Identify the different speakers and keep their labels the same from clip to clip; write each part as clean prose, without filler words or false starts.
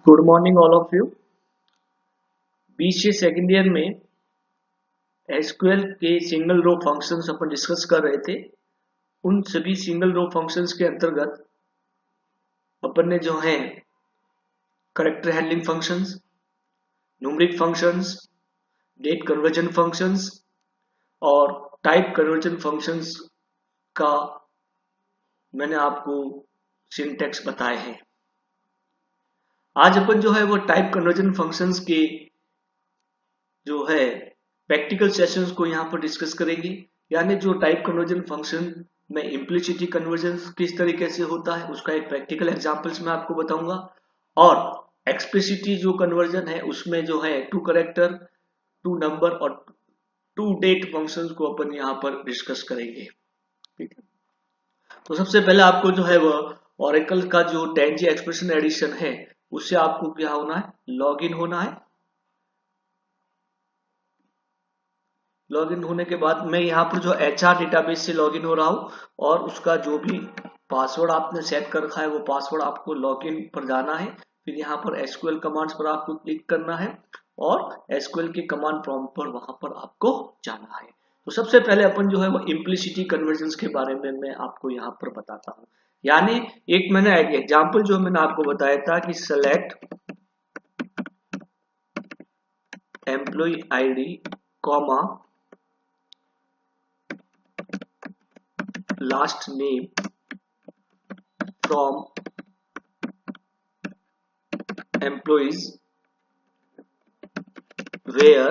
Speaker 1: Good morning all of you. BCA second year में SQL के single row functions अपन discuss कर रहे थे। उन सभी सिंगल रो फंक्शंस के अंतर्गत अपन ने जो है character handling functions, numeric functions, date conversion functions और टाइप कन्वर्जन फंक्शंस का मैंने आपको सिंटैक्स बताए हैं। आज अपन जो है वो टाइप कन्वर्जन फंक्शंस के जो है प्रैक्टिकल सेशंस को यहाँ पर डिस्कस करेंगे। यानी जो टाइप कन्वर्जन फंक्शन में इम्प्लिसिटी कन्वर्जन किस तरीके से होता है उसका एक प्रैक्टिकल एग्जांपल्स मैं आपको बताऊंगा, और एक्सप्लिसिटी जो कन्वर्जन है उसमें जो है टू कैरेक्टर, टू नंबर और टू डेट फंक्शंस को अपन यहाँ पर डिस्कस करेंगे। ठीक है, तो सबसे पहले आपको जो है वो ओरेकल का जो 10G एक्सप्रेशन एडिशन है उससे आपको क्या होना है, लॉग इन होना है। लॉगिन होने के बाद मैं यहाँ पर जो HR डेटाबेस से लॉगिन हो रहा हूँ और उसका जो भी पासवर्ड आपने सेट कर रखा है वो पासवर्ड आपको लॉगिन पर जाना है। फिर यहाँ पर SQL कमांड्स पर आपको क्लिक करना है और SQL के कमांड प्रॉम्प्ट पर वहां पर आपको जाना है। तो सबसे पहले अपन जो है वो इम्प्लिसिटी कन्वर्जन के बारे में मैं आपको यहाँ पर बताता हूँ। यानी एक मैंने एग्जाम्पल जो मैंने आपको बताया था कि select employ ID comma last name from employees where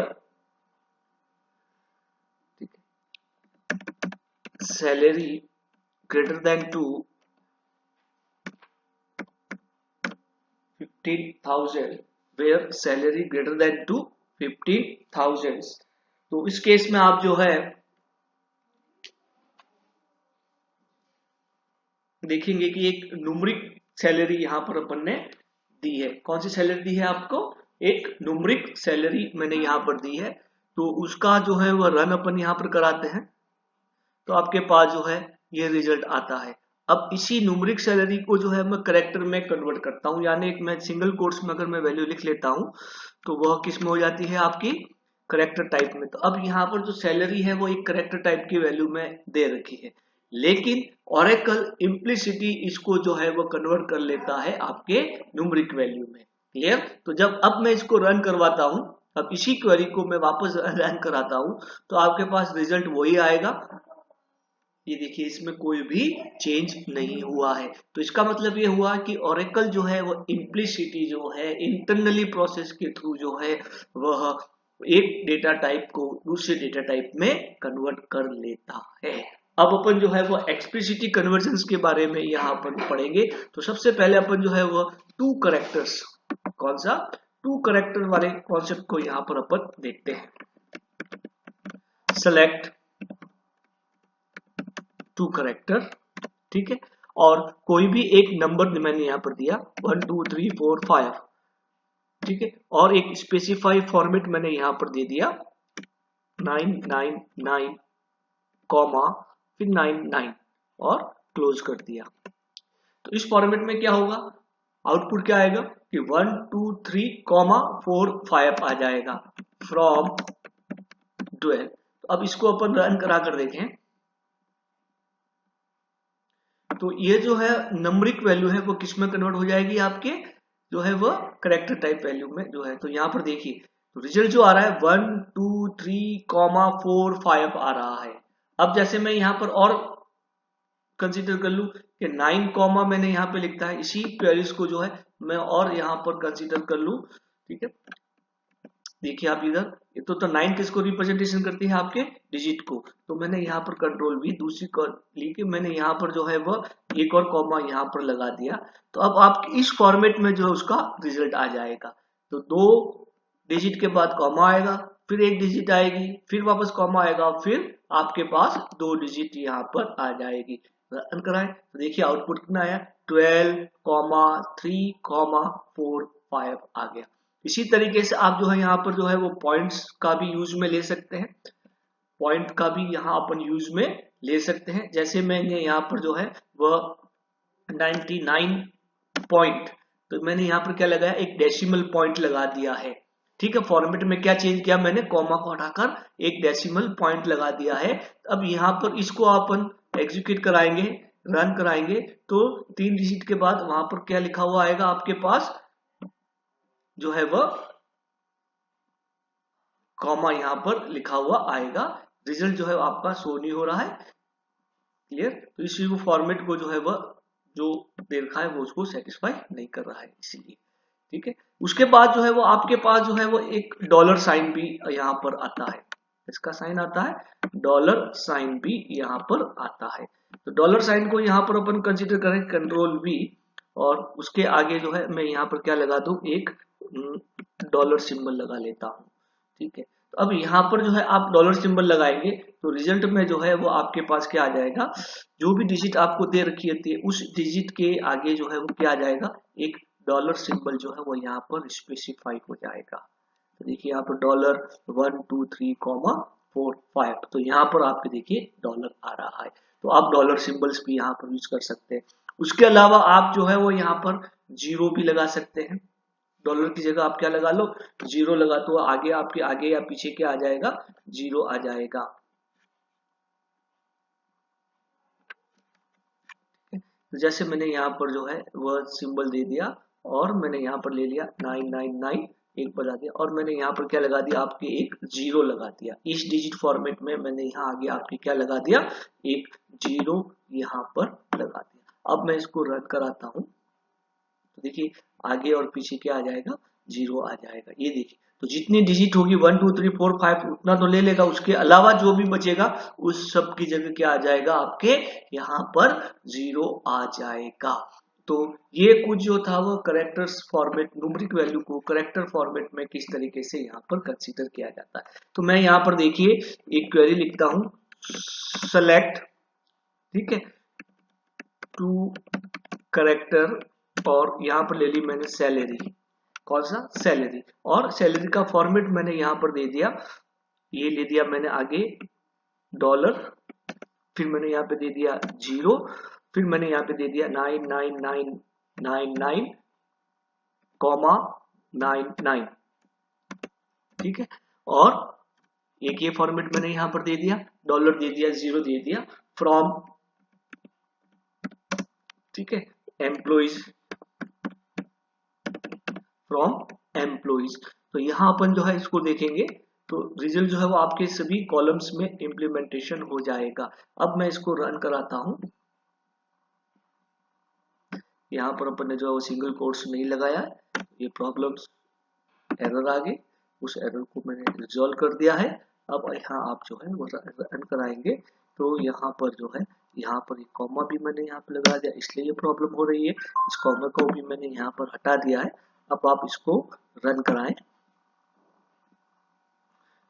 Speaker 1: salary greater than to 15,000 where salary greater than to 50,000। तो इस केस में आप जो है देखेंगे कि एक न्यूमरिक सैलरी यहां पर अपन ने दी है। कौन सी सैलरी दी है आपको, एक न्यूमरिक सैलरी मैंने यहां पर दी है। तो उसका जो है वह रन अपन यहां पर कराते हैं तो आपके पास जो है ये रिजल्ट आता है। अब इसी न्यूमरिक सैलरी को जो है मैं कैरेक्टर में कन्वर्ट करता हूं, यानी एक मैं सिंगल कोट्स में अगर मैं वैल्यू लिख लेता हूं तो वह किस में हो जाती है, आपकी कैरेक्टर टाइप में। तो अब यहाँ पर जो सैलरी है वो एक कैरेक्टर टाइप की वैल्यू में दे रखी है, लेकिन ओरेकल इम्प्लिसिटी इसको जो है वो कन्वर्ट कर लेता है आपके न्यूमरिक वैल्यू में। क्लियर? तो जब अब मैं इसको रन करवाता हूं, अब इसी क्वेरी को मैं वापस रन कराता हूं तो आपके पास रिजल्ट वही आएगा। ये देखिए इसमें कोई भी चेंज नहीं हुआ है। तो इसका मतलब ये हुआ कि ओरेकल जो है वो इम्प्लिसिटी जो है इंटरनली प्रोसेस के थ्रू जो है वह एक डेटा टाइप को दूसरे डेटा टाइप में कन्वर्ट कर लेता है। अब अपन जो है वो एक्सप्लिसिटी कन्वर्जन के बारे में यहाँ पर पढ़ेंगे। तो सबसे पहले अपन जो है वो टू कैरेक्टर्स, कौन सा, टू कैरेक्टर वाले कॉन्सेप्ट को यहाँ पर अपन देखते हैं। सेलेक्ट टू कैरेक्टर, ठीक है, और कोई भी एक नंबर मैंने यहाँ पर दिया 1 2 3 4 5, ठीक है, और एक स्पेसिफाई फॉर्मेट मैंने यहाँ पर दे दिया 999 कॉमा फिर 99 और क्लोज कर दिया। तो इस फॉर्मेट में क्या होगा, आउटपुट क्या आएगा कि 1 2 3 कॉमा 4 5 आ जाएगा फ्रॉम 12। तो अब इसको अपन रन करा कर देखें तो ये जो है नंबरिक वैल्यू है वो किस में कन्वर्ट हो जाएगी, आपके जो है वो कैरेक्टर टाइप वैल्यू में जो है। तो यहाँ पर देखिए तो रिजल्ट जो आ रहा है 1 2 3 4 5 आ रहा है। अब जैसे मैं यहाँ पर और कंसीडर कर लूं कि 9 कॉमा मैंने यहाँ पे लिखता है, इसी क्वेरीज को जो है मैं और यहाँ पर कंसीडर कर लूं, ठीक है। देखिए आप इधर ये तो 9 किसको रिप्रेजेंटेशन करती है, आपके डिजिट को। तो मैंने यहाँ पर कंट्रोल भी दूसरी ली के मैंने यहाँ पर जो है वो एक और कॉमा यहाँ पर लगा दिया। तो अब आपके इस फॉर्मेट में जो है उसका रिजल्ट आ जाएगा। तो 2 डिजिट के बाद कॉमा आएगा, फिर 1 डिजिट आएगी, फिर वापस कॉमा आएगा, फिर आपके पास 2 डिजिट यहाँ पर आ जाएगी। रन कराएं तो देखिए आउटपुट कितना आया 12 3 4 5 आ गया। इसी तरीके से आप जो है यहाँ पर जो है वो पॉइंट्स का भी यूज में ले सकते हैं, पॉइंट का भी यहाँ अपन यूज में ले सकते हैं। जैसे मैंने यहाँ पर जो है वह 99 तो मैंने यहाँ पर क्या लगाया, एक डेसिमल पॉइंट लगा दिया है। ठीक है, फॉर्मेट में क्या चेंज किया मैंने, कॉमा को हटाकर एक डेसिमल पॉइंट लगा दिया है। अब यहाँ पर इसको अपन एग्जीक्यूट कराएंगे, रन कराएंगे, तो 3 डिजिट के बाद वहां पर क्या लिखा हुआ आएगा आपके पास, जो है वह कॉमा यहाँ पर लिखा हुआ आएगा। रिजल्ट जो है आपका शो नहीं हो रहा है। क्लियर, तो इस फॉर्मेट को जो है वह जो दे रखा है वो उसको सेटिस्फाई नहीं कर रहा है, इसीलिए। ठीक है, उसके बाद जो है वो आपके पास जो है वो एक डॉलर साइन भी यहाँ पर आता है। इसका साइन आता है, डॉलर साइन भी यहाँ पर आता है। तो डॉलर साइन को यहाँ पर अपन कंसीडर करें कंट्रोल V, और उसके आगे जो है मैं यहाँ पर क्या लगा दूं, एक डॉलर सिंबल लगा लेता हूँ। ठीक है, तो अब यहाँ पर जो है आप डॉलर सिंबल लगाएंगे तो रिजल्ट में जो है वो आपके पास क्या आ जाएगा, जो भी डिजिट आपको दे रखी है उस डिजिट के आगे जो है वो क्या आ जाएगा, एक डॉलर सिंबल जो है वो यहाँ पर स्पेसिफाई हो जाएगा। तो देखिए यहाँ पर डॉलर 1 2 3 4 5, तो यहाँ पर आपके देखिए डॉलर आ रहा है। तो आप डॉलर सिंबल्स भी यहाँ पर यूज कर सकते हैं। उसके अलावा आप जो है वो यहाँ पर जीरो भी लगा सकते हैं। डॉलर की जगह आप क्या लगा लो, जीरो लगा, तो आगे आपके आगे या पीछे क्या आ जाएगा, जीरो आ जाएगा। तो जैसे मैंने यहाँ पर जो है वह सिंबल दे दिया, और मैंने यहाँ पर ले लिया 999 एक बजा दिया, और मैंने यहाँ पर क्या लगा दिया, आपके एक जीरो लगा दिया। इस डिजिट फॉर्मेट में मैंने यहाँ आगे आपके क्या लगा दिया, एक जीरो यहाँ पर लगा दिया। अब मैं इसको रन कराता हूँ, तो देखिए आगे और पीछे क्या आ जाएगा, जीरो आ जाएगा। ये देखिए, तो जितनी डिजिट होगी 1 2 3 4 5 उतना तो ले लेगा, उसके अलावा जो भी बचेगा उस सब की जगह क्या आ जाएगा, आपके यहाँ पर जीरो आ जाएगा। तो ये कुछ जो था वो करेक्टर्स फॉर्मेट, न्यूमेरिक वैल्यू को करेक्टर फॉर्मेट में किस तरीके से यहाँ पर कंसीडर किया जाता है। तो मैं यहाँ पर देखिए एक क्वेरी लिखता हूँ, सेलेक्ट, ठीक है, टू करेक्टर, और यहाँ पर ले ली मैंने सैलरी, कौन सा, सैलरी, और सैलरी का फॉर्मेट मैंने यहाँ पर दे दिया, ये ले दिया मैंने आगे डॉलर, फिर मैंने यहाँ पे दे दिया जीरो, फिर मैंने यहाँ पे दे दिया 99999 कॉमा 99। ठीक है, और एक ये फॉर्मेट मैंने यहाँ पर दे दिया, डॉलर दे दिया, जीरो दे दिया, फ्रॉम, ठीक है, एम्प्लॉइज, फ्रॉम एम्प्लॉइज। तो यहाँ अपन जो है इसको देखेंगे तो रिजल्ट जो है वो आपके सभी कॉलम्स में इंप्लीमेंटेशन हो जाएगा। अब मैं इसको रन कराता हूं, यहाँ पर अपन ने जो है वो सिंगल कोट्स नहीं लगाया, ये प्रॉब्लम्स एरर आ गई, उस एरर को मैंने रिजॉल्व कर दिया है। अब यहाँ आप जो है वो रन कराएंगे तो यहाँ पर जो है, यहाँ पर एक कॉमा भी मैंने यहाँ पर लगा दिया, इसलिए ये प्रॉब्लम हो रही है। इस कॉमा को भी मैंने यहाँ पर हटा दिया है। अब आप इसको रन कराएं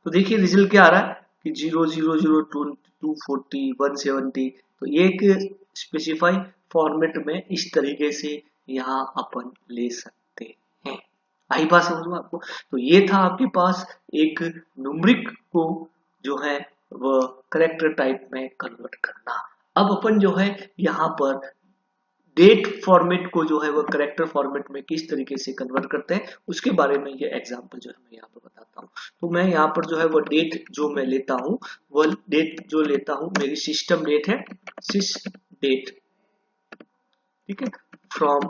Speaker 1: तो देखिए रिजल्ट क्या आ रहा है कि 0000240 170। तो ये एक स्पेसिफाई फॉर्मेट में इस तरीके से यहाँ अपन ले सकते हैं। आई बात समझ में आपको। तो ये था आपके पास एक न्यूमेरिक को जो है वह करेक्टर टाइप में कन्वर्ट करना। अब अपन जो है यहाँ पर डेट फॉर्मेट को जो है वो करेक्टर फॉर्मेट में किस तरीके से कन्वर्ट करते हैं उसके बारे में ये एग्जांपल जो है मैं यहाँ पर बताता हूँ। तो मैं यहाँ पर जो है वो डेट जो मैं लेता हूँ, वो डेट जो लेता हूँ मेरी सिस्टम डेट है, सिस डेट, ठीक है, फ्रॉम,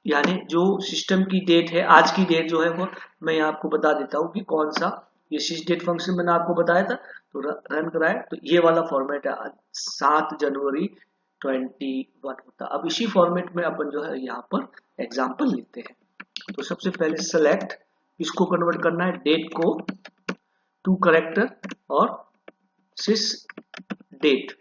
Speaker 1: यानी जो सिस्टम की डेट है, आज की डेट जो है वो मैं यहाँ आपको बता देता हूँ कि कौन सा, ये सिस डेट फंक्शन मैंने आपको बताया था। तो रन कराए तो ये वाला फॉर्मेट है, 7 जनवरी 21 होता। अब इसी फॉर्मेट में अपन जो है यहाँ पर एग्जांपल लेते हैं। तो सबसे पहले सेलेक्ट, इसको कन्वर्ट करना है डेट को टू करेक्टर, और सिस डेट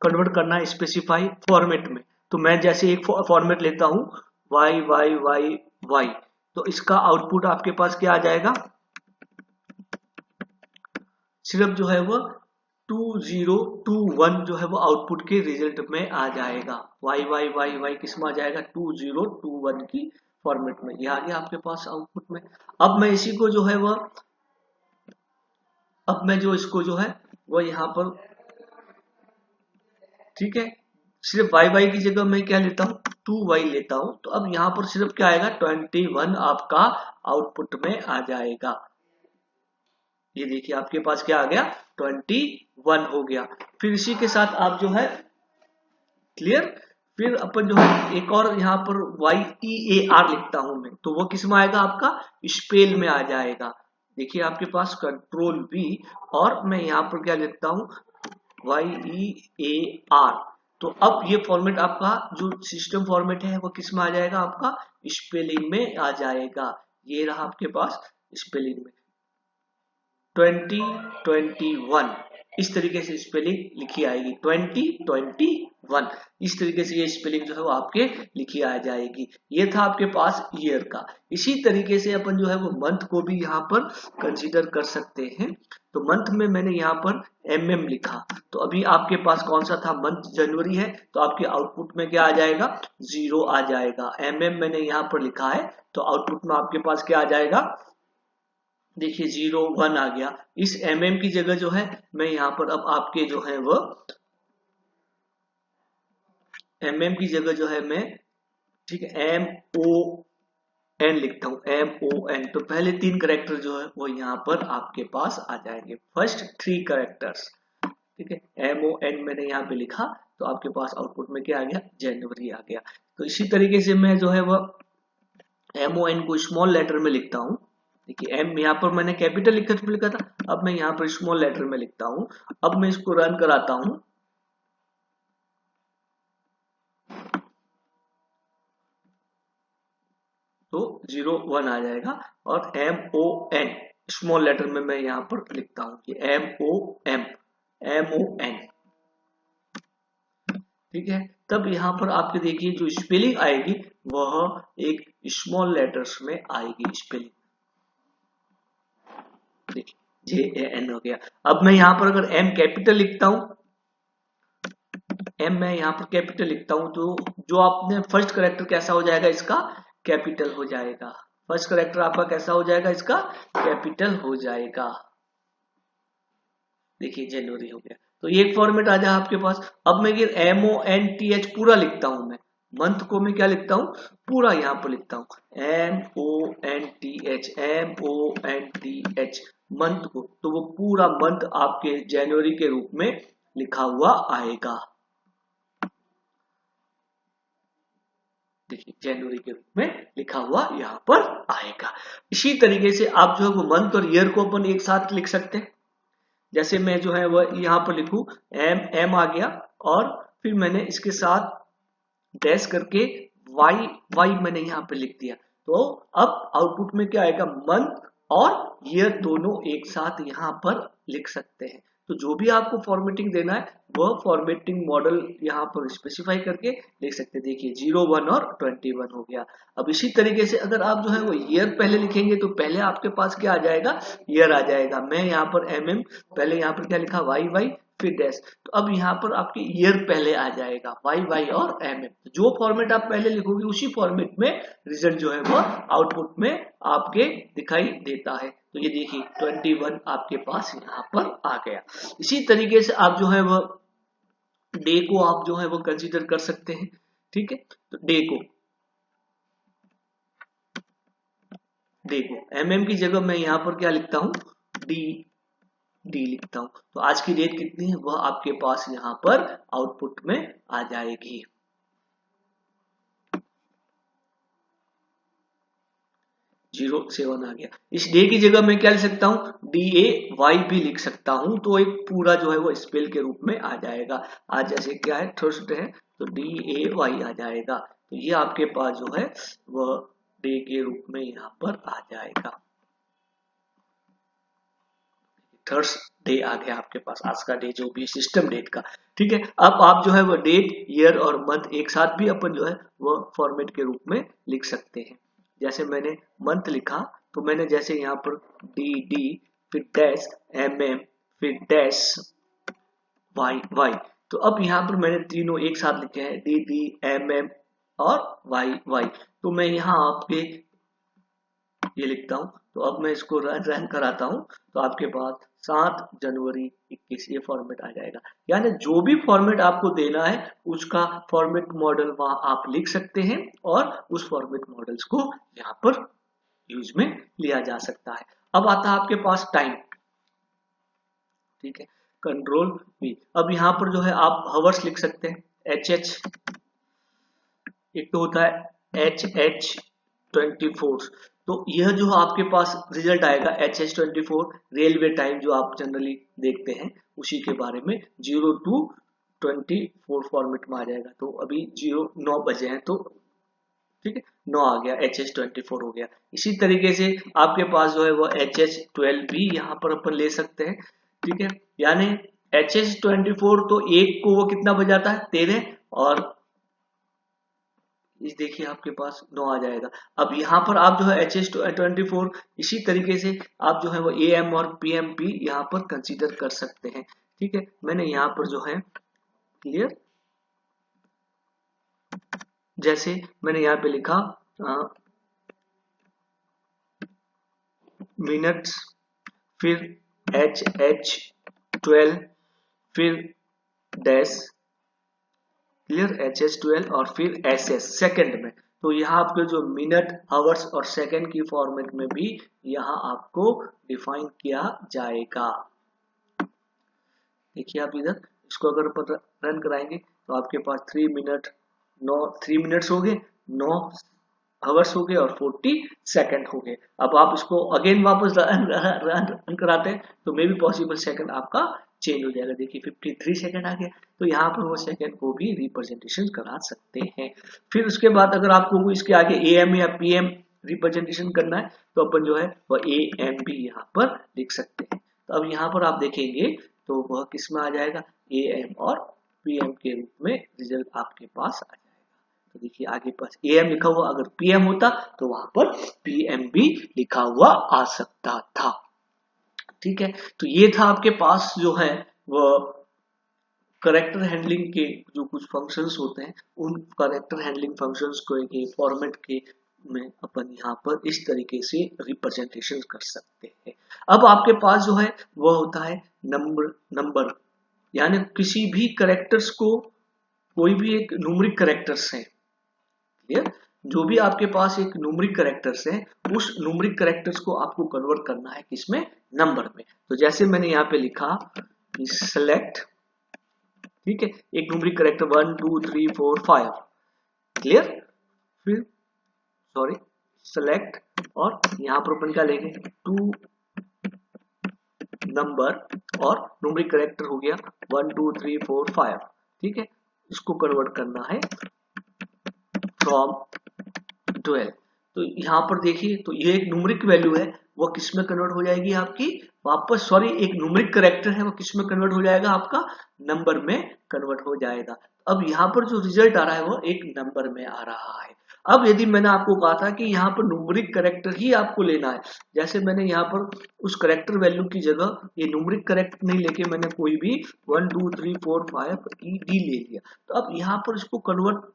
Speaker 1: कन्वर्ट करना है स्पेसिफाई फॉर्मेट में। तो मैं जैसे एक फॉर्मेट लेता हूं वाई वाई वाई वाई, तो इसका आउटपुट आपके पास क्या आ जाएगा, सिर्फ जो है वो 2021 जो है वो आउटपुट के रिजल्ट में आ जाएगा। वाई वाई वाई वाई किस में आ जाएगा, 2021 की फॉर्मेट में, ये आ गया आपके पास आउटपुट में। अब मैं इसी को जो है वो, अब मैं जो इसको जो है वो यहाँ पर, ठीक है, सिर्फ वाई वाई की जगह मैं क्या लेता हूँ 2y लेता हूँ, तो अब यहाँ पर सिर्फ क्या आएगा 21 आपका आउटपुट में आ जाएगा। ये देखिए आपके पास क्या आ गया 21 हो गया। फिर इसी के साथ आप जो है क्लियर, फिर अपन जो है एक और यहाँ पर YEAR लिखता हूं मैं, तो वो किस में आएगा आपका स्पेल में आ जाएगा। देखिए आपके पास कंट्रोल V और मैं यहाँ पर क्या लिखता हूँ YEAR। तो अब ये फॉर्मेट आपका जो सिस्टम फॉर्मेट है वो किस में आ जाएगा आपका स्पेलिंग में आ जाएगा। ये रहा आपके पास स्पेलिंग में 2021 इस तरीके से स्पेलिंग लिखी आएगी 2021 इस तरीके से ये स्पेलिंग जो है वो आपके लिखी आ जाएगी। ये था आपके पास ईयर का। इसी तरीके से अपन जो है वो मंथ को भी यहाँ पर कंसीडर कर सकते हैं। तो मंथ में मैंने यहाँ पर MM लिखा, तो अभी आपके पास कौन सा था मंथ जनवरी है, तो आपके आउटपुट में क्या आ जाएगा 0 आ जाएगा। MM मैंने यहाँ पर लिखा है तो आउटपुट में आपके पास क्या आ जाएगा देखिए 01 आ गया। इस MM की जगह जो है मैं यहाँ पर अब आपके जो है वो MM की जगह जो है मैं ठीक है MON लिखता हूँ MON। तो पहले 3 कैरेक्टर जो है वो यहाँ पर आपके पास आ जाएंगे, फर्स्ट 3 कैरेक्टर्स ठीक है। MON मैंने यहाँ पे लिखा तो आपके पास आउटपुट में क्या आ गया जनवरी आ गया। तो इसी तरीके से मैं जो है वह MON को स्मॉल लेटर में लिखता हूँ। देखिए M यहाँ पर मैंने कैपिटल लिखा था, अब मैं यहाँ पर स्मॉल लेटर में लिखता हूँ। अब मैं इसको रन कराता हूँ तो 01 आ जाएगा। और MON स्मॉल लेटर में मैं यहाँ पर लिखता हूँ कि MON ठीक है। तब यहाँ पर आपके देखिए जो स्पेलिंग आएगी वह एक स्मॉल लेटर्स में आएगी स्पेलिंग, देखिए JAN हो गया। अब मैं यहाँ पर अगर M कैपिटल लिखता हूँ, M मैं यहाँ पर कैपिटल लिखता हूँ तो जो आपने फर्स्ट कैरेक्टर कैसा हो जाएगा इसका कैपिटल हो जाएगा। फर्स्ट कैरेक्टर आपका कैसा हो जाएगा इसका कैपिटल हो जाएगा। देखिए जनवरी हो गया। तो ये एक फॉर्मेट आ जाए आपके पास। अब मैं ये MONTH पूरा लिखता हूं, मैं मंथ को मैं क्या लिखता हूं पूरा यहाँ पर लिखता हूं MONTH मंथ को, तो वो पूरा मंथ आपके जनवरी के रूप में लिखा हुआ आएगा। देखिए जनवरी के रूप में लिखा हुआ यहाँ पर आएगा। इसी तरीके से आप जो है वो मंथ और ईयर को अपन एक साथ लिख सकते हैं। जैसे मैं जो है वह यहाँ पर लिखूं M आ गया और फिर मैंने इसके साथ डैश करके Y मैंने यहाँ पे लिख दिया। तो अब आउटपुट में क्या आएगा मंथ और ईयर दोनों एक साथ यहाँ पर लिख सकते हैं। तो जो भी आपको फॉर्मेटिंग देना है वह फॉर्मेटिंग मॉडल यहाँ पर स्पेसिफाई करके लिख सकते हैं। देखिए 01 और 21 हो गया। अब इसी तरीके से अगर आप जो है वो ईयर पहले लिखेंगे तो पहले आपके पास क्या आ जाएगा ईयर आ जाएगा। मैं यहाँ पर MM पहले यहाँ पर क्या लिखा YY फिर डैश, तो अब यहाँ पर आपके ईयर पहले आ जाएगा YY और MM। जो फॉर्मेट आप पहले लिखोगे उसी फॉर्मेट में रिजल्ट जो है वो आउटपुट में आपके दिखाई देता है। तो ये देखिए 21 आपके पास यहाँ पर आ गया। इसी तरीके से आप जो है वो डे को आप जो है वो कंसीडर कर सकते हैं। ठीक है, तो डे को MM की जगह मैं यहाँ पर क्या लिखता हूँ डी लिखता हूं। तो आज की डेट कितनी है वह आपके पास यहाँ पर आउटपुट में आ जाएगी। 07 आ गया। इस डे की जगह मैं क्या लिख सकता हूँ DAY भी लिख सकता हूँ, तो एक पूरा जो है वो स्पेल के रूप में आ जाएगा। आज जैसे क्या है थर्सडे है तो DAY आ जाएगा। तो ये आपके पास जो है वह डे के रूप में यहाँ पर आ जाएगा। थर्सडे आ गया आपके पास आज का डे जो भी सिस्टम डेट का। ठीक है, अब आप जो है वो डेट ईयर और मंथ एक साथ भी अपन जो है वो फॉर्मेट के रूप में लिख सकते हैं। जैसे मैंने मंथ लिखा तो मैंने जैसे यहाँ पर DD फिर डैश MM फिर डैश YY, तो अब यहाँ पर मैंने तीनों एक साथ लिखे हैं DD MM और YY। तो मैं यहाँ आपके ये लिखता हूँ। तो अब मैं इसको रन कराता हूँ तो आपके पास 7 जनवरी 21 ये फॉर्मेट आ जाएगा। यानी जो भी फॉर्मेट आपको देना है उसका फॉर्मेट मॉडल वहां आप लिख सकते हैं और उस फॉर्मेट मॉडल्स को यहाँ पर यूज में लिया जा सकता है। अब आता है आपके पास टाइम, ठीक है, कंट्रोल V। अब यहाँ पर जो है आप हवर्स लिख सकते हैं, HH, एक तो होता है HH24। तो यह जो आपके पास रिजल्ट आएगा HH24 रेलवे टाइम जो आप जनरली देखते हैं उसी के बारे में 0 to 24 फॉर्मेट में आ जाएगा। तो अभी 9 बजे हैं तो ठीक है 9 आ गया, HH24 हो गया। इसी तरीके से आपके पास जो है वो HH12 भी यहाँ पर अपन ले सकते हैं, ठीक है। यानी HH24 तो एक को वो कितना बजाता है 13 और इस देखिए आपके पास 9 आ जाएगा। अब यहाँ पर आप जो है HH24 इसी तरीके से आप जो है वो AM और PM भी यहाँ पर कंसीडर कर सकते हैं, ठीक है। मैंने यहाँ पर जो है क्लियर, जैसे मैंने यहाँ पे लिखा मिनट्स, फिर HH12, फिर डैश, क्लियर, HH12 और फिर SS सेकंड में। तो यहाँ आपके जो मिनट, आवर्स और सेकंड की फॉर्मेट में भी यहाँ आपको डिफाइन किया जाएगा। देखिए आप इधर इसको अगर रन कराएंगे तो आपके पास 3 मिनट्स हो गए, 9 आवर्स हो गए और 40 सेकंड हो गए। अब आप इसको अगेन वापस रन कराते हैं तो मे भी पॉसिबल सेकंड आपका चेंज हो जाएगा। देखिए 53 सेकंड आ गया, तो यहाँ पर वो सेकंड को भी रिप्रेजेंटेशन करा सकते हैं। फिर उसके बाद अगर आपको इसके आगे AM या PM रिप्रेजेंटेशन करना है तो अपन जो है वो AM भी यहाँ पर लिख सकते हैं। तो अब यहाँ पर आप देखेंगे तो वह किस में आ जाएगा, AM और PM के रूप में रिजल्ट आपके पास आ जाएगा। तो देखिए आगे पास AM लिखा हुआ, अगर PM होता तो वहां पर PM भी लिखा हुआ आ सकता था, ठीक है। तो ये था आपके पास जो है वो करेक्टर हैंडलिंग के जो कुछ फंक्शंस होते हैं, उन करेक्टर हैंडलिंग फंक्शंस को एक फॉर्मेट के में अपन यहाँ पर इस तरीके से रिप्रेजेंटेशन कर सकते हैं। अब आपके पास जो है वह होता है नंबर, यानी किसी भी करेक्टर्स को, कोई भी एक न्यूमेरिक करेक्टर्स है, क्लियर, जो भी आपके पास एक न्यूमेरिक करेक्टर्स है उस न्यूमेरिक करेक्टर्स को आपको कन्वर्ट करना है किसमें, नंबर में। तो जैसे मैंने यहाँ पे लिखा सेलेक्ट, ठीक है, एक न्यूमेरिक करेक्टर 1 2 3 4 5, क्लियर, फिर सॉरी सेलेक्ट और यहाँ पर अपन क्या लेंगे 2 नंबर और न्यूमेरिक करेक्टर हो गया 1 2 3 4 5, ठीक है। इसको कन्वर्ट करना है फ्रॉम 12। तो यहाँ पर देखिए तो ये एक न्यूमेरिक वैल्यू है, वो किस में कन्वर्ट हो जाएगी आपकी वापस, सॉरी एक न्यूमेरिक करेक्टर है वो किस में कन्वर्ट हो जाएगा, आपका नंबर में कन्वर्ट हो जाएगा। अब यहाँ पर जो रिजल्ट आ रहा है वो एक नंबर में आ रहा है। अब यदि मैंने आपको कहा था कि यहाँ पर न्यूमेरिक करेक्टर ही आपको लेना है, जैसे मैंने यहाँ पर उस करेक्टर वैल्यू की जगह ये न्यूमेरिक करेक्टर नहीं लेके मैंने कोई भी 1 2 3 4 5 डी ले लिया, तो अब यहाँ पर इसको कन्वर्ट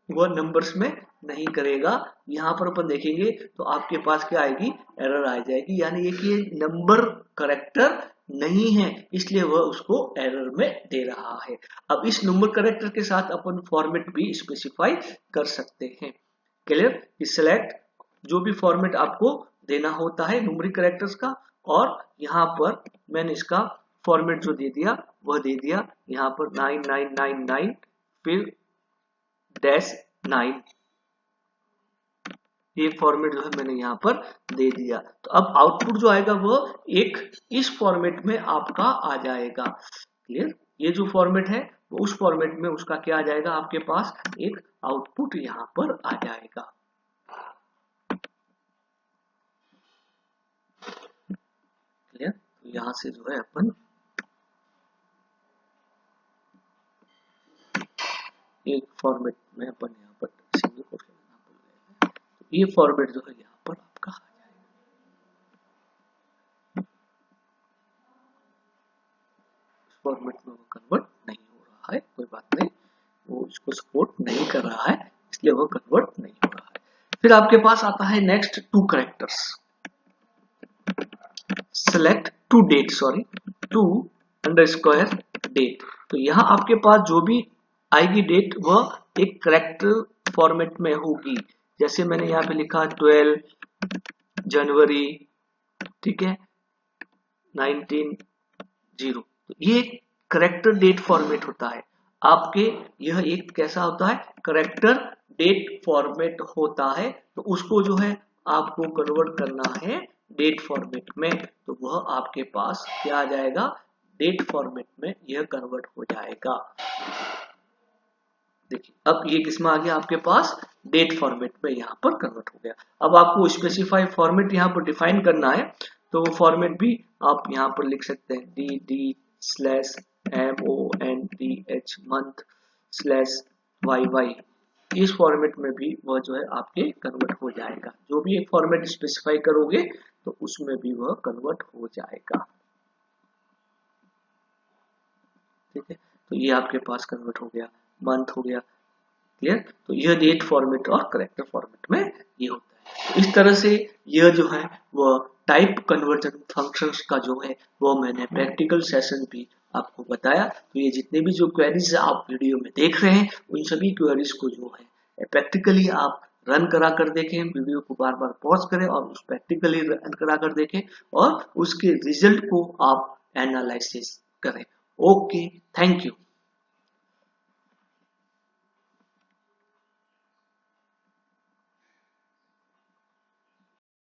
Speaker 1: वह नंबर्स में नहीं करेगा। यहाँ पर अपन देखेंगे तो आपके पास क्या आएगी, एरर आ जाएगी, यानी ये नंबर करेक्टर नहीं है इसलिए वह उसको एरर में दे रहा है। अब इस नंबर करेक्टर के साथ अपन फॉर्मेट भी स्पेसिफाई कर सकते हैं, क्लियर। सिलेक्ट जो भी फॉर्मेट आपको देना होता है न्यूमेरिक करेक्टर्स का, और यहाँ पर मैंने इसका फॉर्मेट जो दे दिया वह दे दिया यहाँ पर 9999 फिर -9, ये फॉर्मेट जो है मैंने यहाँ पर दे दिया। तो अब आउटपुट जो आएगा वो एक इस फॉर्मेट में आपका आ जाएगा, क्लियर। ये जो फॉर्मेट है वो उस फॉर्मेट में उसका क्या आ जाएगा, आपके पास एक आउटपुट यहाँ पर आ जाएगा, क्लियर। तो यहाँ से जो है अपन एक फॉर्मेट में अपन यहाँ पर सिंगल क्वेश्चन तो ये फॉर्मेट जो है यहाँ पर आपका आ जाएगा। इस फॉर्मेट में वो कन्वर्ट नहीं हो रहा है, कोई बात नहीं, वो इसको सपोर्ट नहीं कर रहा है इसलिए वो कन्वर्ट नहीं हो रहा है। फिर आपके पास आता है next 2 characters, select to date, sorry, to underscore date. तो यहाँ आपके पास जो भी आएगी डेट वह एक करेक्टर फॉर्मेट में होगी। जैसे मैंने यहाँ पे लिखा 12 जनवरी, ठीक है, 1900। तो ये करेक्टर डेट फॉर्मेट होता है आपके, यह एक कैसा होता है, करेक्टर डेट फॉर्मेट होता है। तो उसको जो है आपको कन्वर्ट करना है डेट फॉर्मेट में, तो वह आपके पास क्या आ जाएगा, डेट फॉर्मेट में यह कन्वर्ट हो जाएगा। देखिए अब ये किसमें आ गया आपके पास, डेट फॉर्मेट में यहाँ पर कन्वर्ट हो गया। अब आपको स्पेसिफाई फॉर्मेट यहाँ पर डिफाइन करना है, तो वो फॉर्मेट भी आप यहाँ पर लिख सकते हैं, DD/MONTH month/YY। इस फॉर्मेट में भी वह जो है आपके कन्वर्ट हो जाएगा। जो भी एक फॉर्मेट स्पेसिफाई करोगे तो उसमें भी वह कन्वर्ट हो जाएगा। ठीक है, तो ये आपके पास कन्वर्ट हो गया, मंथ हो गया, क्लियर। तो यह डेट फॉर्मेट और करेक्टर फॉर्मेट में ये होता है। तो इस तरह से यह जो है वह टाइप कन्वर्जन फंक्शंस का जो है वो मैंने प्रैक्टिकल सेशन भी आपको बताया। तो ये जितने भी जो क्वेरीज आप वीडियो में देख रहे हैं उन सभी क्वेरीज को जो है प्रैक्टिकली आप रन करा कर देखें, वीडियो को बार बार पॉज करें और उस प्रैक्टिकली रन करा कर देखें और उसके रिजल्ट को आप एनालिसिस करें। Okay, thank you.